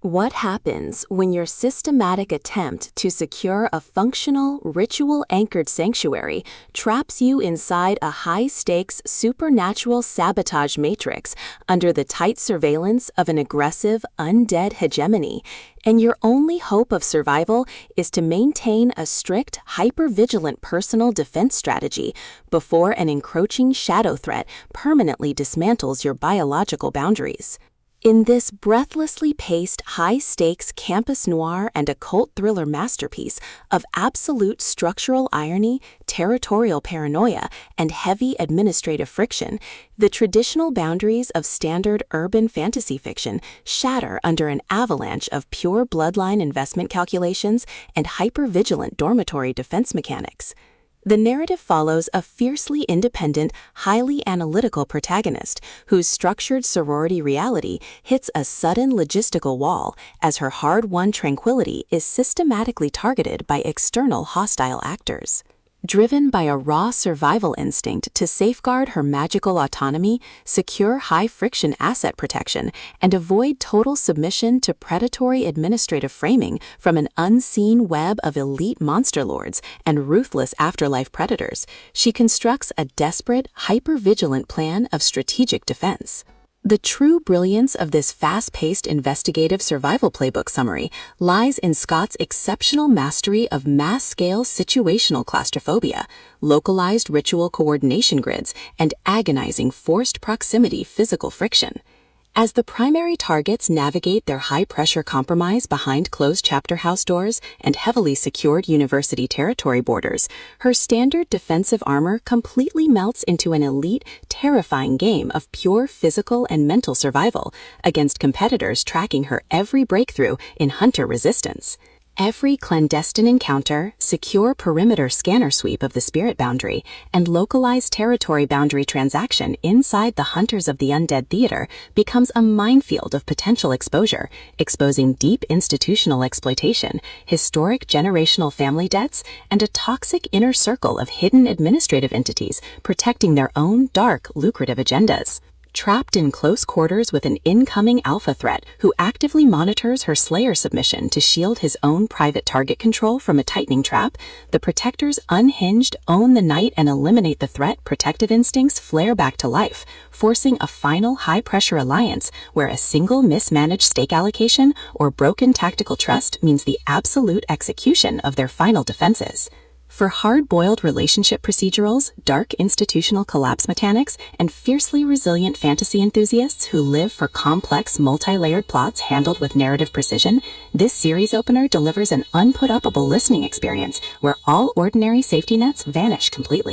What happens when your systematic attempt to secure a functional, ritual-anchored sanctuary traps you inside a high-stakes, supernatural sabotage matrix under the tight surveillance of an aggressive, undead hegemony, and your only hope of survival is to maintain a strict, hyper-vigilant personal defense strategy before an encroaching shadow threat permanently dismantles your biological boundaries? In this breathlessly paced, high-stakes campus noir and occult thriller masterpiece of absolute structural irony, territorial paranoia, and heavy administrative friction, the traditional boundaries of standard urban fantasy fiction shatter under an avalanche of pure bloodline investment calculations and hyper-vigilant dormitory defense mechanics. The narrative follows a fiercely independent, highly analytical protagonist whose structured sorority reality hits a sudden logistical wall as her hard-won tranquility is systematically targeted by external hostile actors. Driven by a raw survival instinct to safeguard her magical autonomy, secure high-friction asset protection, and avoid total submission to predatory administrative framing from an unseen web of elite monster lords and ruthless afterlife predators, she constructs a desperate, hyper-vigilant plan of strategic defense. The true brilliance of this fast-paced investigative survival playbook summary lies in Scott's exceptional mastery of mass-scale situational claustrophobia, localized ritual coordination grids, and agonizing forced proximity physical friction. As the primary targets navigate their high-pressure compromise behind closed chapter house doors and heavily secured university territory borders, her standard defensive armor completely melts into an elite, terrifying game of pure physical and mental survival against competitors tracking her every breakthrough in hunter resistance. Every clandestine encounter, secure perimeter scanner sweep of the spirit boundary, and localized territory boundary transaction inside the hunters of the undead theater becomes a minefield of potential exposure, exposing deep institutional exploitation, historic generational family debts, and a toxic inner circle of hidden administrative entities protecting their own dark, lucrative agendas. Trapped in close quarters with an incoming alpha threat who actively monitors her Slayer submission to shield his own private target control from a tightening trap, the Protector's unhinged own the night and eliminate the threat protective instincts flare back to life, forcing a final high-pressure alliance where a single mismanaged stake allocation or broken tactical trust means the absolute execution of their final defenses. For hard-boiled relationship procedurals, dark institutional collapse mechanics, and fiercely resilient fantasy enthusiasts who live for complex, multi-layered plots handled with narrative precision, this series opener delivers an unput-upable listening experience where all ordinary safety nets vanish completely.